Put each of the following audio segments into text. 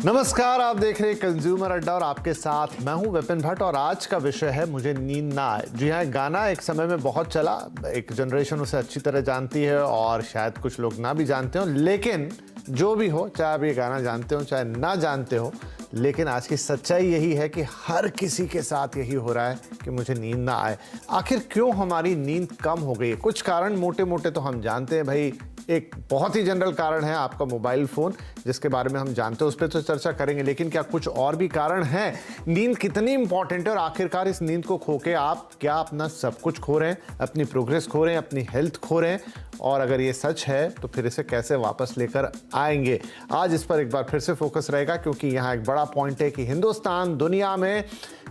नमस्कार, आप देख रहे हैं कंज्यूमर अड्डा और आपके साथ मैं हूं विपिन भट्ट। और आज का विषय है मुझे नींद ना आए। जी हाँ, गाना एक समय में बहुत चला, एक जनरेशन उसे अच्छी तरह जानती है और शायद कुछ लोग ना भी जानते हो, लेकिन जो भी हो, चाहे आप ये गाना जानते हो चाहे ना जानते हो, लेकिन आज की सच्चाई यही है कि हर किसी के साथ यही हो रहा है कि मुझे नींद ना आए। आखिर क्यों हमारी नींद कम हो गई है? कुछ कारण मोटे मोटे तो हम जानते हैं भाई। एक बहुत ही जनरल कारण है आपका मोबाइल फ़ोन, जिसके बारे में हम जानते हैं, उस पर तो चर्चा करेंगे, लेकिन क्या कुछ और भी कारण हैं? नींद कितनी इंपॉर्टेंट है और आखिरकार इस नींद को खो के आप क्या अपना सब कुछ खो रहे हैं, अपनी प्रोग्रेस खो रहे हैं, अपनी हेल्थ खो रहे हैं? और अगर ये सच है तो फिर इसे कैसे वापस लेकर आएंगे? आज इस पर एक बार फिर से फोकस रहेगा, क्योंकि यहाँ एक बड़ा पॉइंट है कि हिंदुस्तान दुनिया में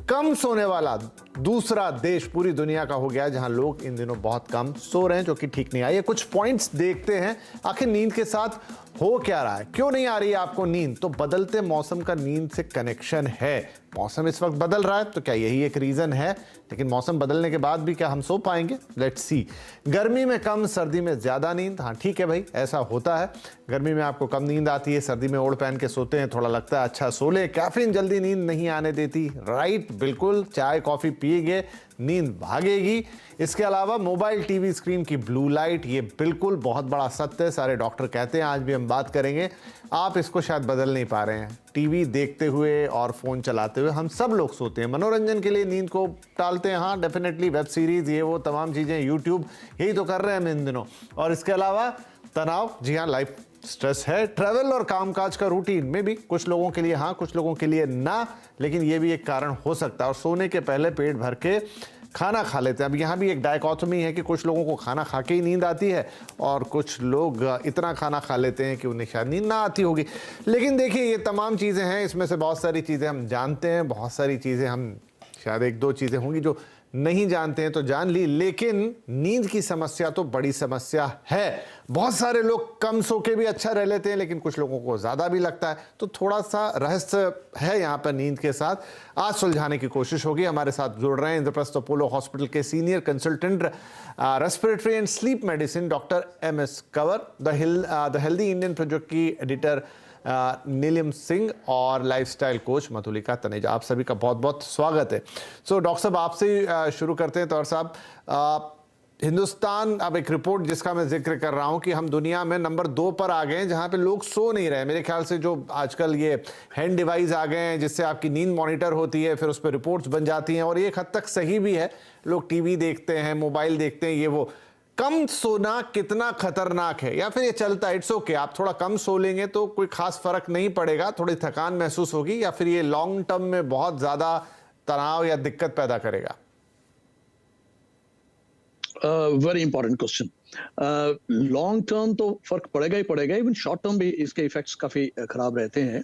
कम सोने वाला दूसरा देश पूरी दुनिया का हो गया, जहां लोग इन दिनों बहुत कम सो रहे हैं, जो कि ठीक नहीं। आइए कुछ पॉइंट्स देखते हैं, आखिर नींद के साथ हो क्या रहा है, क्यों नहीं आ रही है आपको नींद? तो बदलते मौसम का नींद से कनेक्शन है। मौसम इस वक्त बदल रहा है, तो क्या यही एक रीजन है? लेकिन मौसम बदलने के बाद भी क्या हम सो पाएंगे? Let's see. गर्मी में कम, सर्दी में ज्यादा नींद। हाँ ठीक है भाई, ऐसा होता है। गर्मी में आपको कम नींद आती है, सर्दी में ओढ़ पहन के सोते हैं, थोड़ा लगता है अच्छा सो ले। कैफीन जल्दी नींद नहीं आने देती, राइट? बिल्कुल, चाय कॉफी पिएंगे नींद भागेगी। इसके अलावा मोबाइल टीवी स्क्रीन की ब्लू लाइट, ये बिल्कुल बहुत बड़ा सत्य है, सारे डॉक्टर कहते हैं, आज भी हम बात करेंगे। आप इसको शायद बदल नहीं पा रहे हैं। टीवी देखते हुए और फोन चलाते हुए हम सब लोग सोते हैं, मनोरंजन के लिए नींद को टालते हैं। हाँ डेफिनेटली, वेब सीरीज, ये वो तमाम चीजें, यूट्यूब, यही तो कर रहे हैं हम इन दिनों। और इसके अलावा तनाव, जी हाँ, लाइफ स्ट्रेस है। ट्रैवल और कामकाज का रूटीन में भी कुछ लोगों के लिए हाँ, कुछ लोगों के लिए ना, लेकिन ये भी एक कारण हो सकता है। और सोने के पहले पेट भर के खाना खा लेते हैं। अब यहाँ भी एक डायकोटोमी है कि कुछ लोगों को खाना खा के ही नींद आती है और कुछ लोग इतना खाना खा लेते हैं कि उन्हें शायद नींद ना आती होगी। लेकिन देखिए, ये तमाम चीज़ें हैं, इसमें से बहुत सारी चीज़ें हम जानते हैं, बहुत सारी चीज़ें हम, शायद एक दो चीज़ें होंगी जो नहीं जानते हैं तो जान ली। लेकिन नींद की समस्या तो बड़ी समस्या है। बहुत सारे लोग कम सो के भी अच्छा रह लेते हैं, लेकिन कुछ लोगों को ज़्यादा भी लगता है। तो थोड़ा सा रहस्य है यहाँ पर नींद के साथ, आज सुलझाने की कोशिश होगी। हमारे साथ जुड़ रहे हैं इंद्रप्रस्थ अपोलो हॉस्पिटल के senior consultant respiratory and sleep medicine doctor MS Kanwar, the healthy Indian project की एडिटर नीलिम सिंह और लाइफस्टाइल कोच मधुलिका तनेजा। आप सभी का बहुत बहुत स्वागत है। सो डॉक्टर साहब, आपसे शुरू करते हैं। तौर साहब, हिंदुस्तान, अब एक रिपोर्ट जिसका मैं जिक्र कर रहा हूं कि हम दुनिया में नंबर 2 पर आ गए हैं, जहां पे लोग सो नहीं रहे। मेरे ख्याल से जो आजकल ये हैंड डिवाइस आ गए हैं, जिससे आपकी नींद मॉनिटर होती है, फिर उस पर रिपोर्ट्स बन जाती हैं, और ये एक हद तक सही भी है। लोग टीवी देखते हैं, मोबाइल देखते हैं, ये वो। कम सोना कितना खतरनाक है? या फिर ये चलता है, इट्स ओके, आप थोड़ा कम सो लेंगे तो कोई खास फर्क नहीं पड़ेगा, थोड़ी थकान महसूस होगी? या फिर ये लॉन्ग टर्म में बहुत ज्यादा तनाव या दिक्कत पैदा करेगा? Very important question. Long term तो फर्क पड़ेगा ही पड़ेगा, इवन शॉर्ट टर्म भी इसके इफेक्ट्स काफी खराब रहते हैं।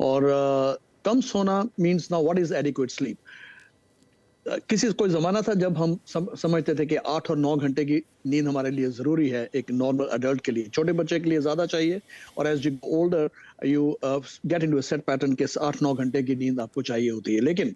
और कम सोना means now what is adequate sleep? कोई जमाना था जब हम समझते थे कि 8 और 9 घंटे की नींद हमारे लिए जरूरी है, एक नॉर्मल अडल्ट के लिए। छोटे बच्चे के लिए ज्यादा चाहिए, और as you older you get into a set pattern के 8-9 घंटे की नींद आपको चाहिए होती है। लेकिन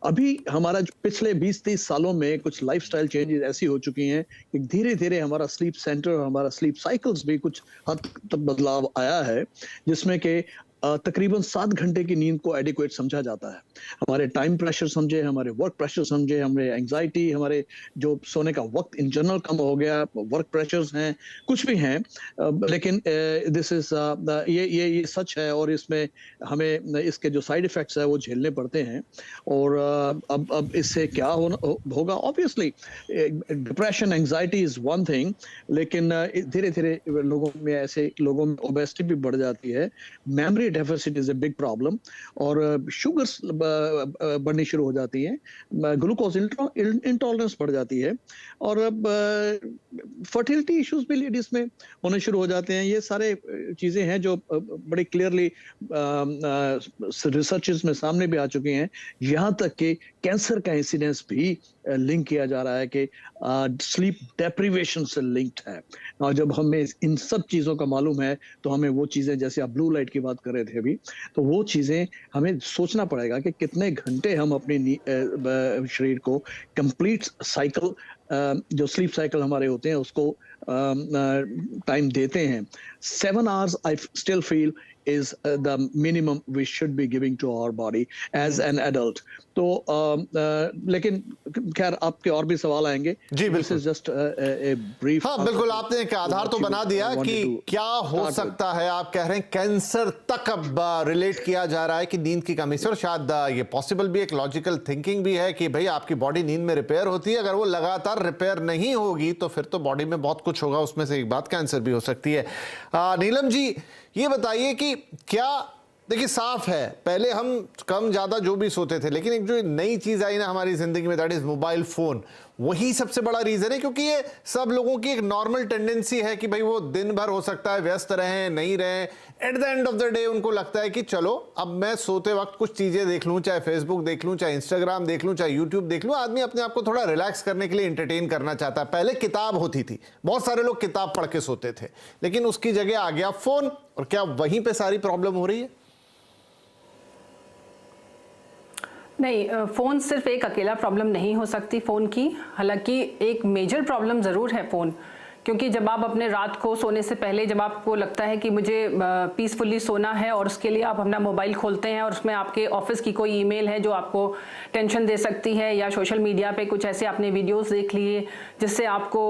अभी हमारा पिछले 20-30 सालों में कुछ लाइफस्टाइल चेंजेस ऐसी हो चुकी हैं कि धीरे धीरे हमारा स्लीप सेंटर और हमारा स्लीप साइकिल्स भी कुछ हद तक बदलाव आया है, जिसमें कि तकरीबन 7 घंटे की नींद को एडिक्वेट समझा जाता है। हमारे टाइम प्रेशर समझे, हमारे वर्क प्रेशर समझे, हमारे एंजाइटी, हमारे जो सोने का वक्त इन जनरल कम हो गया, वर्क प्रेशर्स हैं, कुछ भी हैं, लेकिन दिस इज ये सच है। और इसमें हमें इसके जो साइड इफेक्ट्स है वो झेलने पड़ते हैं। और अब इससे क्या होगा? Obviously depression, anxiety is one thing, लेकिन धीरे धीरे लोगों में ओबेसिटी भी बढ़ जाती है, memory deficit is a big problem, और शुगर्स बढ़नी शुरू हो जाती है, ग्लूकोज इंटॉलरेंस बढ़ जाती है, और अब फर्टिलिटी इश्यूज भी लेडीज में होने शुरू हो जाते हैं। ये सारे चीजें हैं जो बड़ी क्लियरली रिसर्चेस में सामने भी आ चुकी हैं। यहाँ तक कि कैंसर का इंसिडेंस भी लिंक किया जा रहा है कि स्लीप डेप्रिवेशन से लिंक्ड है। और जब हमें इन सब चीज़ों का मालूम है तो हमें वो चीज़ें, जैसे आप ब्लू लाइट की बात कर रहे थे अभी, तो वो चीज़ें हमें सोचना पड़ेगा कि कितने घंटे हम अपने शरीर को कंप्लीट साइकिल, जो स्लीप साइकिल हमारे होते हैं, उसको टाइम देते हैं। 7 hours I still feel is the minimum we should be giving to our body as an adult. तो लेकिन खैर आपके और भी सवाल आएंगे जी this is just a brief हाँ बिल्कुल आपने एक आधार तो बना दिया कि क्या हो सकता है आप कह रहे हैं कैंसर तक अब रिलेट किया जा रहा है कि नींद की कमी से और शायद ये पॉसिबल भी एक लॉजिकल थिंकिंग भी है कि भाई आपकी बॉडी नींद में रिपेयर होती है अगर वो लगातार रिपेयर नहीं होगी तो फिर तो बॉडी में बहुत कुछ होगा उसमें से एक बात कैंसर भी हो सकती है नीलम जी ये बताइए कि क्या देखिए साफ है पहले हम कम ज्यादा जो भी सोते थे लेकिन एक जो नई चीज आई ना हमारी जिंदगी में दैट इज मोबाइल फोन वही सबसे बड़ा रीजन है क्योंकि ये सब लोगों की एक नॉर्मल टेंडेंसी है कि भाई वो दिन भर हो सकता है व्यस्त रहें नहीं रहें at the end of the day उनको लगता है कि चलो अब मैं सोते वक्त कुछ चीजें देख लूं चाहे फेसबुक देख लूं चाहे इंस्टाग्राम देख लूं चाहे यूट्यूब देख लूं आदमी अपने आप को थोड़ा रिलैक्स करने के लिए एंटरटेन करना चाहता है पहले किताब होती थी बहुत सारे लोग किताब पढ़ के सोते थे लेकिन उसकी जगह आ गया फोन और क्या वहीं पे सारी प्रॉब्लम हो रही है नहीं फ़ोन सिर्फ एक अकेला प्रॉब्लम नहीं हो सकती फ़ोन की हालांकि एक मेजर प्रॉब्लम ज़रूर है फ़ोन क्योंकि जब आप अपने रात को सोने से पहले जब आपको लगता है कि मुझे पीसफुली सोना है और उसके लिए आप अपना मोबाइल खोलते हैं और उसमें आपके ऑफिस की कोई ईमेल है जो आपको टेंशन दे सकती है या सोशल मीडिया पे कुछ ऐसे आपने वीडियोस देख लिए जिससे आपको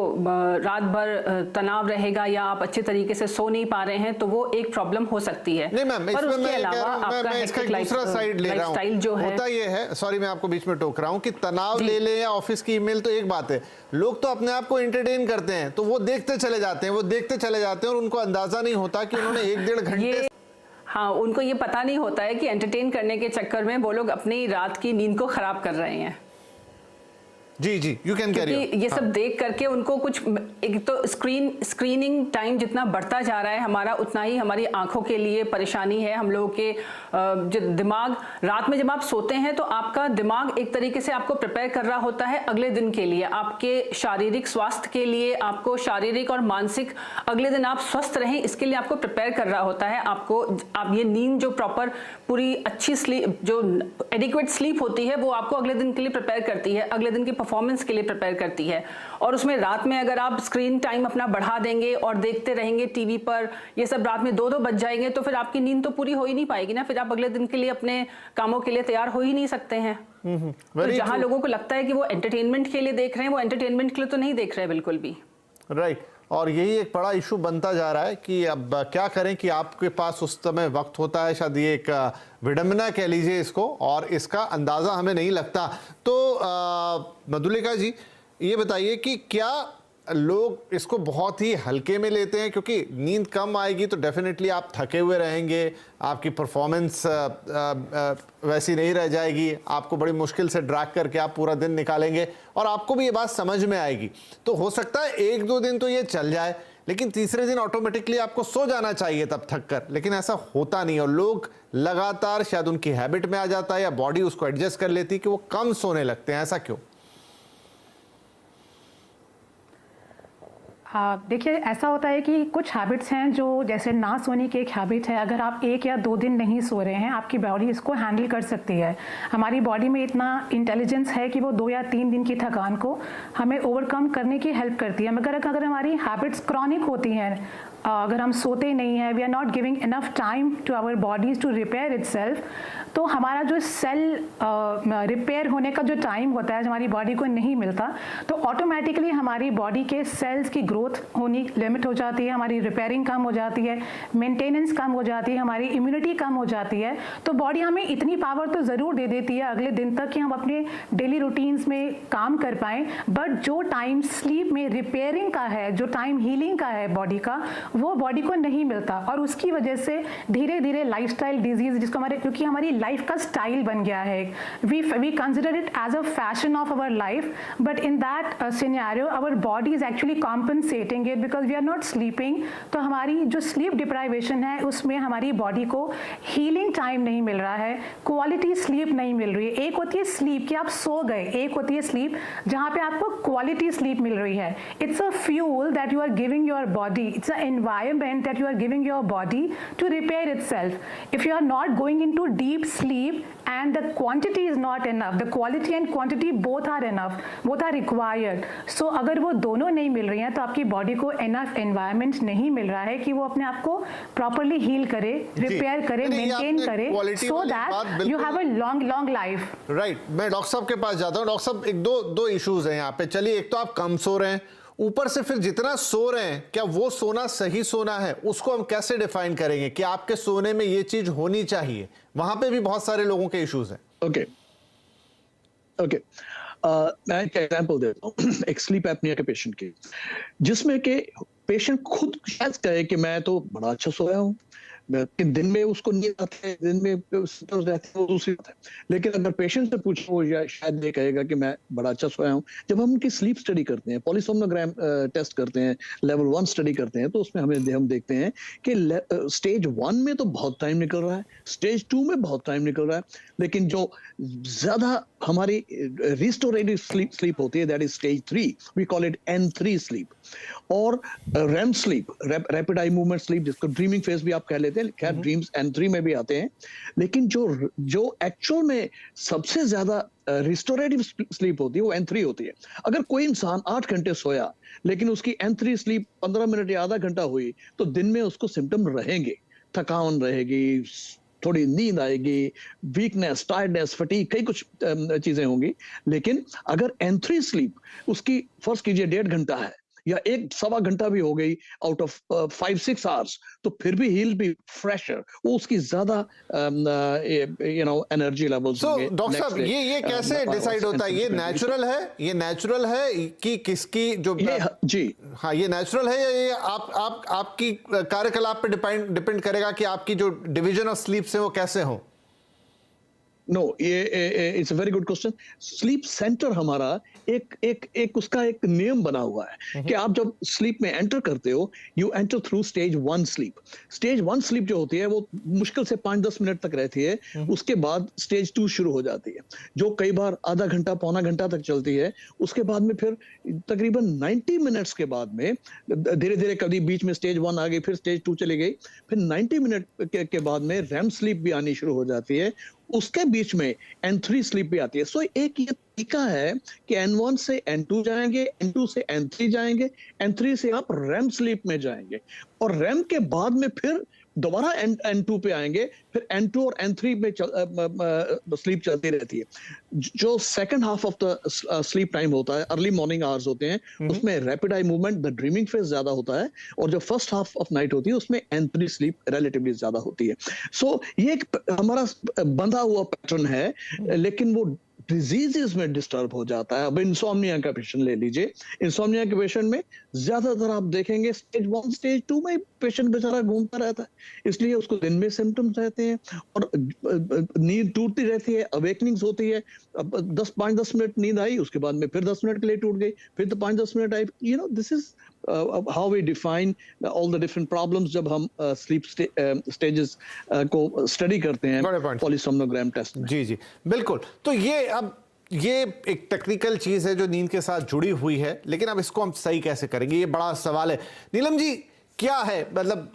रात भर तनाव रहेगा या आप अच्छे तरीके से सो नहीं पा रहे हैं तो वो एक प्रॉब्लम हो सकती है नहीं मैम पर उसके अलावा आपका दूसरा साइड ले रहा हूं जो है होता ये है सॉरी मैं आपको बीच में टोक रहा हूं कि तनाव ले ले या ऑफिस की ईमेल तो एक बात है लोग तो अपने आप को एंटरटेन करते हैं तो वो देखते चले जाते हैं और उनको अंदाजा नहीं होता कि उन्होंने 1-1.5 घंटे हाँ उनको ये पता नहीं होता है कि एंटरटेन करने के चक्कर में वो लोग अपनी रात की नींद को खराब कर रहे हैं जी यू कैन कैरी ये सब देख करके उनको कुछ एक तो स्क्रीनिंग टाइम जितना बढ़ता जा रहा है हमारा उतना ही हमारी आंखों के लिए परेशानी है हम लोगों के जो दिमाग रात में जब आप सोते हैं तो आपका दिमाग एक तरीके से आपको प्रिपेयर कर रहा होता है अगले दिन के लिए आपके शारीरिक स्वास्थ्य के लिए आपको शारीरिक और मानसिक अगले दिन आप स्वस्थ रहें इसके लिए आपको प्रिपेयर कर रहा होता है आपको आप ये नींद जो प्रॉपर पूरी अच्छी स्लीप जो एडिक्वेट स्लीप होती है वो आपको अगले दिन के लिए प्रिपेयर करती है अगले दिन की परफॉर्मेंस के लिए प्रिपेयर करती है और उसमें रात में अगर आप स्क्रीन टाइम अपना बढ़ा देंगे और देखते रहेंगे टीवी पर ये सब रात में 2-2 बज जाएंगे तो फिर आपकी नींद तो पूरी हो ही नहीं पाएगी ना फिर आप अगले दिन के लिए अपने कामों के लिए तैयार हो ही नहीं सकते हैं तो जहां लोगों को लगता है कि वो एंटरटेनमेंट के लिए देख रहे हैं वो एंटरटेनमेंट के लिए तो नहीं देख रहे हैं बिल्कुल भी राइट और यही एक बड़ा इशू बनता जा रहा है कि अब क्या करें कि आपके पास उस समय वक्त होता है शायद ये एक विडंबना कह लीजिए इसको और इसका अंदाज़ा हमें नहीं लगता तो मधुलिका जी ये बताइए कि क्या लोग इसको बहुत ही हल्के में लेते हैं क्योंकि नींद कम आएगी तो डेफिनेटली आप थके हुए रहेंगे आपकी परफॉर्मेंस वैसी नहीं रह जाएगी आपको बड़ी मुश्किल से ड्रैग करके आप पूरा दिन निकालेंगे और आपको भी ये बात समझ में आएगी तो हो सकता है 1-2 दिन तो ये चल जाए लेकिन तीसरे दिन ऑटोमेटिकली आपको सो जाना चाहिए तब थक कर लेकिन ऐसा होता नहीं और लोग लगातार शायद उनकी हैबिट में आ जाता है या बॉडी उसको एडजस्ट कर लेती है कि वो कम सोने लगते हैं ऐसा क्यों देखिए ऐसा होता है कि कुछ हैबिट्स हैं जो जैसे ना सोने की एक हैबिट है अगर आप 1 या 2 दिन नहीं सो रहे हैं आपकी बॉडी इसको हैंडल कर सकती है हमारी बॉडी में इतना इंटेलिजेंस है कि वो 2 या 3 दिन की थकान को हमें ओवरकम करने की हेल्प करती है मगर अगर हमारी हैबिट्स क्रॉनिक होती हैं अगर हम सोते नहीं हैं we are not giving enough time to our bodies to repair itself तो हमारा जो सेल रिपेयर होने का जो टाइम होता है हमारी बॉडी को नहीं मिलता तो ऑटोमेटिकली हमारी बॉडी के सेल्स की ग्रोथ होनी लिमिट हो जाती है हमारी रिपेयरिंग कम हो जाती है मेंटेनेंस कम हो जाती है हमारी इम्यूनिटी कम हो जाती है तो बॉडी हमें इतनी पावर तो ज़रूर दे देती है अगले दिन तक कि हम अपने डेली रूटीन्स में काम कर पाएँ बट जो टाइम स्लीप में रिपेयरिंग का है जो टाइम हीलिंग का है बॉडी का वो बॉडी को नहीं मिलता और उसकी वजह से धीरे धीरे लाइफस्टाइल डिजीज जिसको हमारे क्योंकि हमारी लाइफ का स्टाइल बन गया है we consider it as a fashion of our life but in that scenario our body is actually compensating it because we are not sleeping तो हमारी जो स्लीप डिप्राइवेशन है उसमें हमारी बॉडी को हीलिंग टाइम नहीं मिल रहा है क्वालिटी स्लीप नहीं मिल रही है एक होती है स्लीप कि आप सो गए एक होती है स्लीप जहाँ पे आपको क्वालिटी स्लीप मिल रही है it's a fuel that you are giving your body it's a environment that you are giving your body to repair itself. If you are not going into deep sleep and the quantity is not enough, the quality and quantity both are enough, both are required. So अगर वो दोनों नहीं मिल रही हैं तो आपकी body को enough environment नहीं मिल रहा है कि वो अपने आप को properly heal करे, repair करे, maintain करे, so that you have a long life. Right. मैं डॉक्टर साहब के पास जाता हूँ। डॉक्टर साहब, एक दो इश्यूज हैं यहाँ पे। चलिए, एक तो आप कम सो रहे हैं, ऊपर से फिर जितना सो रहे हैं, क्या वो सोना सही सोना है? उसको हम कैसे डिफाइन करेंगे कि आपके सोने में ये चीज होनी चाहिए? वहां पे भी बहुत सारे लोगों के इश्यूज हैं। ओके, मैं एक एग्जांपल देता हूँ एक स्लीप एपनिया के पेशेंट की, जिसमें कि पेशेंट खुद शायद कहे कि मैं तो बड़ा अच्छा सोया हूँ, दिन में उसको नींद आती है, दिन में सिम्टम्स रहते हैं, वो दूसरी बात है। लेकिन अगर पेशेंट से पूछो, वो शायद ये कहेगा कि मैं बड़ा अच्छा सोया हूँ। जब हम उनकी स्लीप स्टडी करते हैं, पॉलीसोम्नोग्राम टेस्ट करते हैं, लेवल 1 स्टडी करते हैं, तो उसमें हम देखते हैं कि स्टेज 1 में तो बहुत टाइम निकल रहा है, स्टेज 2 में बहुत टाइम निकल रहा है, लेकिन जो ज्यादा हमारी रिस्टोरेटिव स्लीप होती है, that is stage 3, we call it N3 sleep. और REM sleep, rapid eye movement sleep, जिसको ड्रीमिंग फेज भी आप कह लेते हैं, खैर ड्रीम्स N3 में भी आते हैं। लेकिन जो एक्चुअल में सबसे ज्यादा रिस्टोरेटिव स्लीप होती है, वो N3 होती है। अगर कोई इंसान 8 घंटे सोया लेकिन उसकी N3 स्लीप 15 मिनट या आधा घंटा हुई, तो दिन में उसको सिम्टम रहेंगे, थकान रहेगी, थोड़ी नींद आएगी, वीकनेस, टायर्डनेस, फटीग, कई कुछ चीजें होंगी। लेकिन अगर N3 स्लीप उसकी फर्स्ट कीजिए 1.5 घंटा है या 1-1.25 घंटा भी हो गई आउट ऑफ 5-6 आवर्स, तो फिर भी he'll be fresher, वो उसकी ज्यादा एनर्जी लेवल्स होंगे। डॉक्टर साहब, ये कैसे डिसाइड होता है? ये नेचुरल है कि किसकी जो जी हाँ, ये नेचुरल है या ये आपकी कार्यकलाप पे डिपेंड करेगा कि आपकी जो डिवीजन ऑफ स्लीप से वो कैसे हो? नो, ये it's a very good question. Sleep centre हमारा एक उसका एक नियम बना हुआ है कि आप जब स्लीप में एंटर करते हो, you enter through stage 1 sleep. Stage 1 sleep जो होती है वो मुश्किल से 5-10 मिनट तक रहती है, उसके बाद स्टेज 2 शुरू हो जाती है, जो कई बार आधा घंटा पौना घंटा तक चलती है। उसके बाद में फिर तकरीबन 90 मिनट्स के बाद में धीरे धीरे, कभी बीच में स्टेज 1 आ गई, फिर स्टेज 2 चली गई, फिर 90 मिनट के बाद में रैम स्लीप भी आनी शुरू हो जाती है। उसके बीच में N3 स्लीप भी आती है। सो एक ये तरीका है कि N1 से N2 जाएंगे, N2 से N3 जाएंगे, N3 से आप रैम स्लीप में जाएंगे, और रैम के बाद में फिर दोबारा N2 पे आएंगे, फिर N2 और N3 में स्लीप चलती रहती है। जो second half of the sleep time होता है, अर्ली मॉर्निंग आवर्स होते हैं, उसमें rapid eye movement, the dreaming phase ज्यादा होता है, और जो फर्स्ट हाफ ऑफ नाइट होती है उसमें N3 स्लीप रिलेटिवली ज्यादा होती है। सो ये एक हमारा बंधा हुआ पैटर्न है, लेकिन वो डिजीजेस में डिस्टर्ब हो जाता है। अब इंसोम्निया का पेशेंट ले लीजिए, इंसोम्निया के पेशेंट में ज्यादातर आप देखेंगे स्टेज 1 स्टेज 2 में पेशेंट बेचारा घूमता रहता है, इसलिए उसको दिन में सिम्टम्स रहते हैं और नींद टूटती रहती है, अवेकनिंग्स होती है। 5-10 मिनट नींद आई, उसके बाद में फिर 10 मिनट के लिए टूट गई, फिर तो 5-10 minute I. This is how we define all the different problems जब हम sleep stages को स्टडी करते हैं पॉलीसोम्नोग्राम टेस्ट में। जी बिल्कुल। तो ये एक टेक्निकल चीज है जो नींद के साथ जुड़ी हुई है, लेकिन अब इसको हम सही कैसे करेंगे, ये बड़ा सवाल है। नीलम जी, क्या है मतलब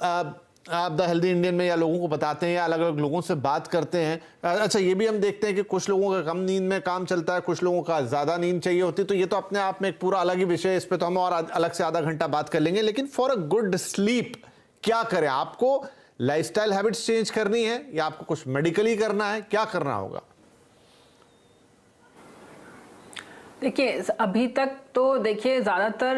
आप द हेल्दी इंडियन में या लोगों को बताते हैं या अलग अलग लोगों से बात करते हैं? अच्छा, ये भी हम देखते हैं कि कुछ लोगों का कम नींद में काम चलता है, कुछ लोगों का ज़्यादा नींद चाहिए होती है, तो ये तो अपने आप में एक पूरा अलग ही विषय है, इस पर तो हम और अलग से आधा घंटा बात कर लेंगे। लेकिन फॉर अ गुड स्लीप क्या करें? आपको लाइफस्टाइल हैबिट्स चेंज करनी है या आपको कुछ मेडिकली करना है, क्या करना होगा? देखिए, अभी तक तो देखिए ज़्यादातर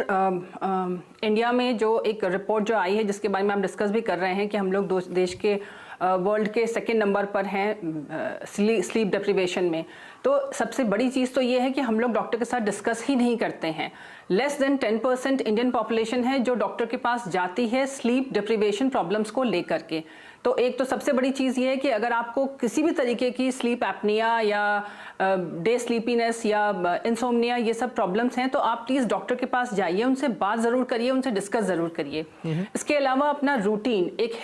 इंडिया में जो एक रिपोर्ट जो आई है, जिसके बारे में हम डिस्कस भी कर रहे हैं कि हम लोग देश के वर्ल्ड के 2nd नंबर पर हैं स्लीप डिप्रिवेशन में। तो सबसे बड़ी चीज़ तो ये है कि हम लोग डॉक्टर के साथ डिस्कस ही नहीं करते हैं। लेस देन 10% इंडियन पॉपुलेशन है जो डॉक्टर के पास जाती है स्लीप डिप्रिवेशन प्रॉब्लम्स को लेकर के। तो एक तो सबसे बड़ी चीज़ ये है कि अगर आपको किसी भी तरीके की स्लीप एपनिया या डे स्लीपीनेस या इंसोम्निया ये सब प्रॉब्लम्स हैं तो आप प्लीज़ डॉक्टर के पास जाइए, उनसे बात ज़रूर करिए, उनसे डिस्कस ज़रूर करिए। इसके अलावा अपना रूटीन, एक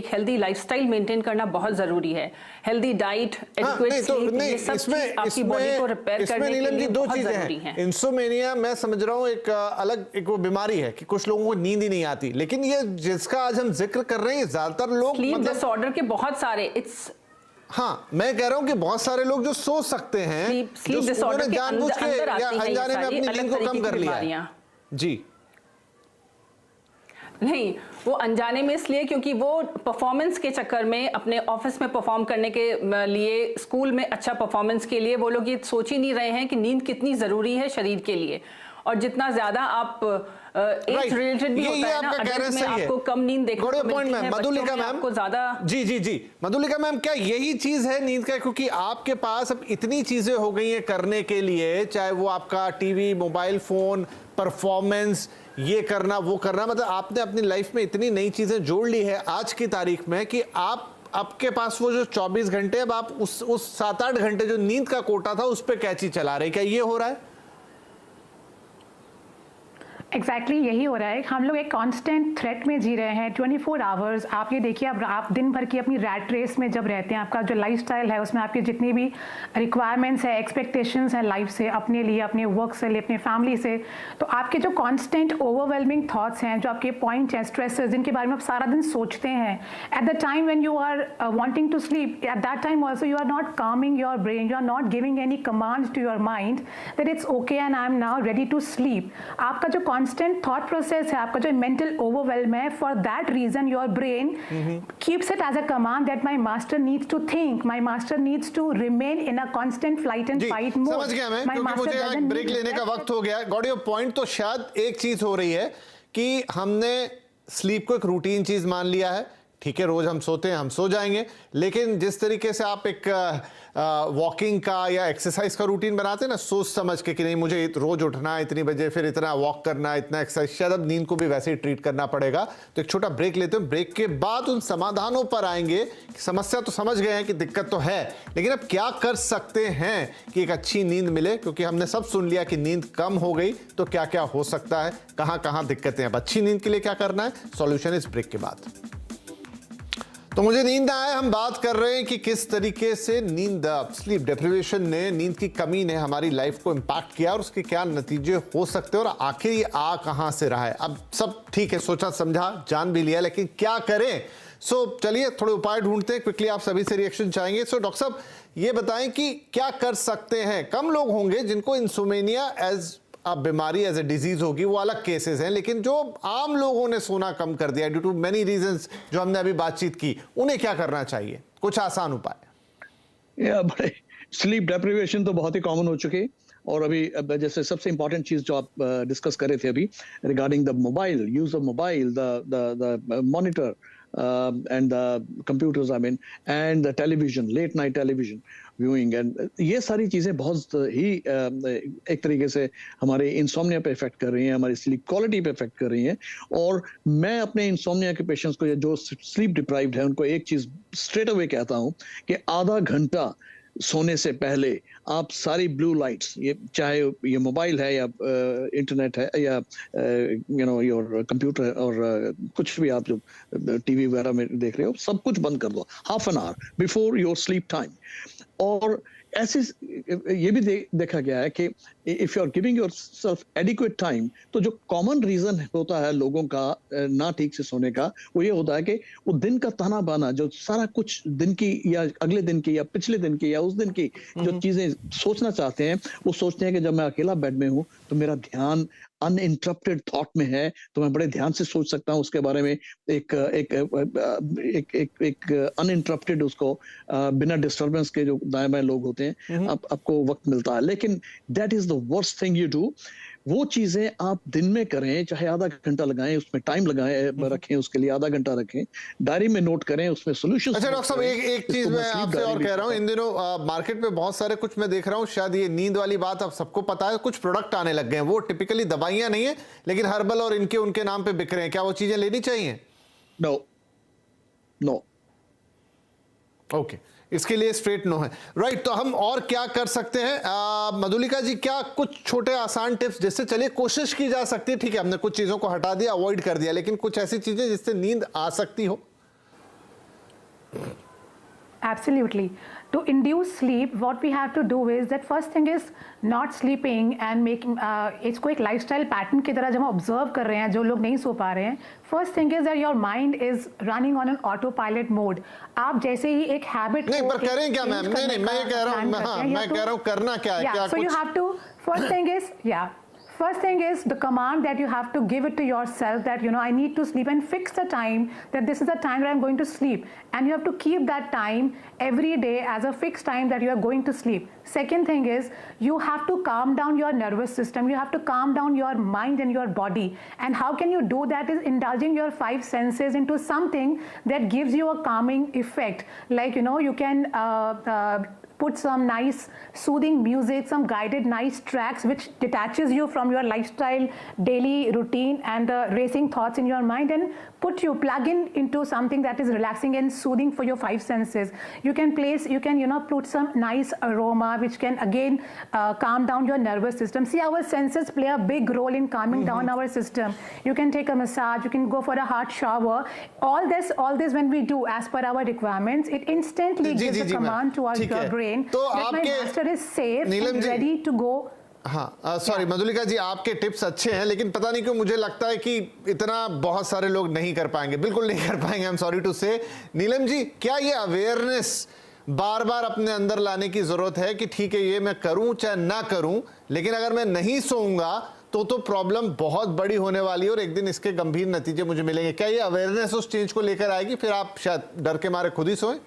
हेल्दी लाइफस्टाइल मेंटेन करना बहुत ज़रूरी है। हेल्दी डाइट, एडिक्वेट स्लीप, ये सब चीज़ आपकी बॉडी को रिपेयर करने के लिए बहुत ज़रूरी है। इंसोमेनिया मैं समझ रहा हूँ एक अलग एक वो बीमारी है कि कुछ लोगों को नींद ही नहीं आती, लेकिन ये जिसका आज हम जिक्र कर रहे हैं ज्यादातर लोग स्लीप डिसऑर्डर के बहुत सारे हाँ, मैं कह रहा हूँ कि बहुत सारे लोग जो सो सकते हैं, स्लीप डिसऑर्डर के जानबूझ के या अनजाने में अपनी नींद को कम कर लिया है। जी नहीं, वो अनजाने में इसलिए क्योंकि वो परफॉर्मेंस के चक्कर में अपने ऑफिस में परफॉर्म करने के लिए, स्कूल में अच्छा परफॉर्मेंस के लिए वो लोग ये सोच ही नहीं रहे हैं कि नींद कितनी ज़रूरी है शरीर के लिए। और जितना ज़्यादा आप एज रिलेटेड भी होता है ना, अडल्ट में आपको कम नींद देखने को मिलती है, मधुलिका मैम आपको ज़्यादा जी मधुलिका मैम, क्या यही चीज़ है नींद का? क्योंकि आपके पास अब इतनी चीज़ें हो गई हैं करने के लिए, चाहे वो आपका टीवी, मोबाइल फ़ोन, परफॉर्मेंस, ये करना वो करना, मतलब आपने अपनी लाइफ में इतनी नई चीज़ें जोड़ ली है आज की तारीख में कि आपके पास वो जो 24 घंटे, अब आप उस 7-8 घंटे जो नींद का कोटा था उस पर कैची चला रहे। क्या ये हो रहा है? एग्जैक्टली यही हो रहा है। हम लोग एक कांस्टेंट थ्रेट में जी रहे हैं 24 आवर्स। आप ये देखिए, अब आप दिन भर की अपनी रैट रेस में जब रहते हैं, आपका जो लाइफस्टाइल है उसमें आपकी जितनी भी रिक्वायरमेंट्स है, एक्सपेक्टेशंस हैं लाइफ से, अपने लिए, अपने वर्क से, अपने फैमिली से, तो आपके जो कांस्टेंट ओवरवेलमिंग थॉट्स हैं, जो आपके पॉइंट्स हैं, स्ट्रेसेस, जिनके बारे में आप सारा दिन सोचते हैं, at the time when you are wanting to sleep, at that time also you are not calming your brain, you are not giving any commands to your mind that it's okay and I am now ready to sleep. आपका जो constant thought process है, आपका जो mental overwhelm है, for that reason your brain keeps it as a command that my master needs to think, my master needs to remain in a constant flight and fight mode. समझ गया मैं, क्योंकि मुझे एक ब्रेक लेने का वक्त हो गया। Got your point. तो शायद एक चीज हो रही है कि हमने स्लीप को एक रूटीन चीज मान लिया है। ठीक है, रोज हम सोते हैं, हम सो जाएंगे, लेकिन जिस तरीके से आप एक वॉकिंग का या एक्सरसाइज का रूटीन बनाते हैं ना, सोच समझ के कि नहीं मुझे रोज उठना है इतनी बजे, फिर इतना वॉक करना है, इतना एक्सरसाइज, शायद अब नींद को भी वैसे ही ट्रीट करना पड़ेगा। तो एक छोटा ब्रेक लेते हैं, ब्रेक के बाद उन समाधानों पर आएंगे। समस्या तो समझ गए हैं कि दिक्कत तो है, लेकिन अब क्या कर सकते हैं कि एक अच्छी नींद मिले, क्योंकि हमने सब सुन लिया कि नींद कम हो गई तो क्या क्या हो सकता है, कहां कहां दिक्कतें। अब अच्छी नींद के लिए क्या करना है, सॉल्यूशन इस ब्रेक के बाद। तो मुझे नींद ना आए, हम बात कर रहे हैं कि किस तरीके से नींद, स्लीप डिप्रिवेशन ने, नींद की कमी ने हमारी लाइफ को इम्पैक्ट किया और उसके क्या नतीजे हो सकते हैं और आखिर ये आ कहां से रहा है। अब सब ठीक है, सोचा समझा, जान भी लिया, लेकिन क्या करें। चलिए थोड़े उपाय ढूंढते हैं। क्विकली आप सभी से रिएक्शन चाहेंगे। डॉक्टर साहब ये बताएं कि क्या कर सकते हैं। कम लोग होंगे जिनको इंसोमेनिया एज अब बीमारी एज ए डिजीज होगी, वो अलग केसेस हैं, लेकिन जो आम लोगों ने सोना कम कर दिया ड्यू टू मेनी रीजंस जो हमने अभी बातचीत की, उन्हें क्या करना चाहिए? कुछ आसान उपाय। बड़े स्लीप डेप्रिवेशन तो बहुत ही कॉमन हो चुके हैं। और अभी जैसे सबसे इंपॉर्टेंट चीज जो आप डिस्कस कर रहे थे अभी regarding the mobile use of mobile, the monitor and the computers, I mean, and the television, late night television viewing, and ये सारी चीजें बहुत ही एक तरीके से हमारे इंसोम्निया पे इफेक्ट कर रही हैं, हमारी स्लीप क्वालिटी पे इफेक्ट कर रही हैं। और मैं अपने इंसोम्निया के पेशेंट्स को, जो स्लीप डिप्राइव्ड है, उनको एक चीज स्ट्रेट अवे कहता हूँ कि आधा घंटा सोने से पहले आप सारी ब्लू लाइट्स, ये चाहे ये मोबाइल है या इंटरनेट है या योर कंप्यूटर और कुछ भी आप जो टीवी वगैरह में देख रहे हो, सब कुछ बंद कर दो half an hour before your sleep time. और ऐसे ये भी देखा गया है कि if you are giving yourself adequate time, तो जो कॉमन रीजन होता है लोगों का ना ठीक से सोने का, वो ये होता है कि वो दिन का ताना बाना, जो सारा कुछ दिन की या अगले दिन की या पिछले दिन की या उस दिन की जो चीजें सोचना चाहते हैं, वो सोचते हैं कि जब मैं अकेला बेड में हूँ तो मेरा ध्यान अनइंटरप्टेड थॉट में है, तो मैं बड़े ध्यान से सोच सकता हूँ उसके बारे में, एक अनइंटरप्टेड उसको बिना डिस्टरबेंस के जो दाएं बाएं लोग होते हैं, आपको वक्त मिलता है। लेकिन that is the worst thing you do. वो चीजें आप दिन में करें, चाहे आधा घंटा लगाएं, उसमें टाइम लगाएं, रखें, उसके लिए आधा घंटा रखें, डायरी में नोट करें, उसमें सोल्यूशन। अच्छा डॉक्टर साहब, एक चीज मैं आपसे और कह रहा हूं, इन दिनों मार्केट में बहुत सारे, कुछ मैं देख रहा हूं, शायद ये नींद वाली बात अब सबको पता है, कुछ प्रोडक्ट आने लग गए हैं, वो टिपिकली दवाइयां नहीं है, लेकिन हर्बल और इनके उनके नाम पे बिक रहे हैं। क्या वो चीजें लेनी चाहिए? No, no. ओके, इसके लिए स्ट्रेट नो है, राइट। तो हम और क्या कर सकते हैं मधुलिका जी? क्या कुछ छोटे आसान टिप्स जिससे चलिए कोशिश की जा सकती है, ठीक है हमने कुछ चीजों को हटा दिया, अवॉइड कर दिया, लेकिन कुछ ऐसी चीजें जिससे नींद आ सकती हो? Absolutely. To induce sleep, what we have to do is that first thing is not sleeping and making इसको एक lifestyle pattern की तरह जब हम observe कर रहे हैं, जो लोग नहीं सो पा रहे हैं, first thing is that your mind is running on an autopilot mode. आप जैसे ही एक habit नहीं, पर करें क्या मैम? नहीं, मैं ये कह रहा हूँ, हाँ, मैं कह रहा हूँ करना क्या है? क्या so you have to, first thing is, first thing is the command that you have to give it to yourself that, you know, I need to sleep, and fix the time that this is the time that I'm going to sleep. And you have to keep that time every day as a fixed time that you are going to sleep. Second thing is you have to calm down your nervous system. You have to calm down your mind and your body. And how can you do that is indulging your five senses into something that gives you a calming effect. Like, you know, you can put some nice soothing music, some guided nice tracks which detaches you from your lifestyle daily routine and the racing thoughts in your mind, and plug in into something that is relaxing and soothing for your five senses. You can you know, put some nice aroma which can again calm down your nervous system. See, our senses play a big role in calming down our system. You can take a massage, you can go for a hot shower. All this when we do as per our requirements, it instantly gives a command to your brain that my master is safe and ready to go. हाँ, sorry Madhulika जी, आपके tips अच्छे हैं, लेकिन पता नहीं क्यों मुझे लगता है कि इतना बहुत सारे लोग नहीं कर पाएंगे, बिल्कुल नहीं कर पाएंगे, आई एम सॉरी टू से। नीलम जी, क्या ये अवेयरनेस बार बार अपने अंदर लाने की जरूरत है कि ठीक है ये मैं करूं चाहे ना करूं, लेकिन अगर मैं नहीं सोऊंगा तो प्रॉब्लम बहुत बड़ी होने वाली है और एक दिन इसके गंभीर नतीजे मुझे मिलेंगे? क्या ये अवेयरनेस उस चेंज को लेकर आएगी, फिर आप शायद डर के मारे खुद ही सोएं?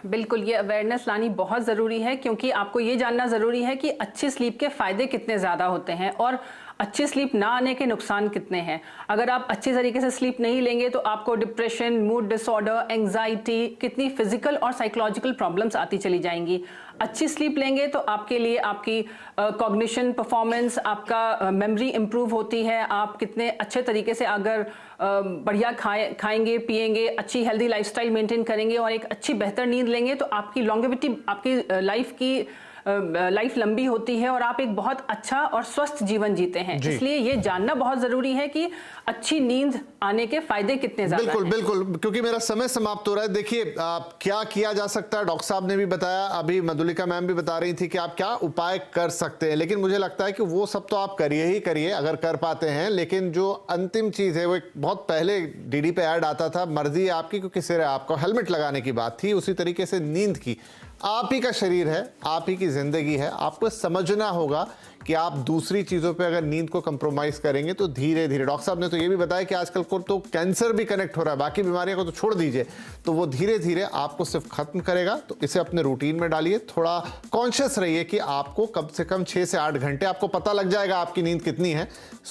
बिल्कुल, ये अवेयरनेस लानी बहुत ज़रूरी है, क्योंकि आपको ये जानना ज़रूरी है कि अच्छी स्लीप के फ़ायदे कितने ज़्यादा होते हैं और अच्छी स्लीप ना आने के नुकसान कितने हैं। अगर आप अच्छी तरीके से स्लीप नहीं लेंगे तो आपको डिप्रेशन, मूड डिसऑर्डर, एंग्जाइटी, कितनी फिजिकल और साइकोलॉजिकल प्रॉब्लम्स आती चली जाएंगी। अच्छी स्लीप लेंगे तो आपके लिए आपकी कॉग्निशन परफॉर्मेंस, आपका मेमोरी इम्प्रूव होती है। आप कितने अच्छे तरीके से अगर बढ़िया खाएंगे पिएंगे, अच्छी हेल्दी लाइफस्टाइल मेंटेन करेंगे और एक अच्छी बेहतर नींद लेंगे तो आपकी लॉन्गेविटी, आपकी लाइफ लंबी होती है और आप एक बहुत अच्छा और स्वस्थ जीवन जीते हैं। इसलिए ये जानना बहुत जरूरी है कि अच्छी नींद आने के फायदे कितने ज्यादा हैं। बिल्कुल, क्योंकि मेरा समय समाप्त हो रहा है। देखिए क्या किया जा सकता है, डॉक्टर साहब ने भी बताया, अभी मधुलिका मैम भी बता रही थी कि आप क्या उपाय कर सकते हैं, लेकिन मुझे लगता है कि वो सब तो आप करिए ही करिए अगर कर पाते हैं, लेकिन जो अंतिम चीज है वो एक बहुत पहले डीडी पे ऐड आता था, मर्जी है आपकी, क्योंकि सिर्फ आपको हेलमेट लगाने की बात थी, उसी तरीके से नींद की। आप ही का शरीर है, आप ही की जिंदगी है, आपको समझना होगा कि आप दूसरी चीजों पे अगर नींद को कंप्रोमाइज करेंगे तो धीरे धीरे, डॉक्टर साहब ने तो ये भी बताया कि आजकल को तो कैंसर भी कनेक्ट हो रहा है, बाकी बीमारियों को तो छोड़ दीजिए, तो वो धीरे धीरे आपको सिर्फ खत्म करेगा। तो इसे अपने रूटीन में डालिए, थोड़ा कॉन्शियस रहिए कि आपको कम से कम 6 से 8 घंटे, आपको पता लग जाएगा आपकी नींद कितनी है,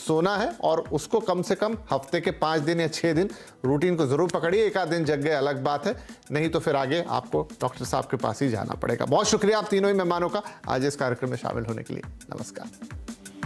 सोना है, और उसको कम से कम हफ्ते के 5 दिन या 6 दिन रूटीन को जरूर पकड़िए। एक आध दिन जग गए अलग बात है, नहीं तो फिर आगे आपको डॉक्टर साहब के पास ही जाना पड़ेगा। बहुत शुक्रिया आप तीनों ही मेहमानों का आज इस कार्यक्रम में शामिल होने के लिए। नमस्कार।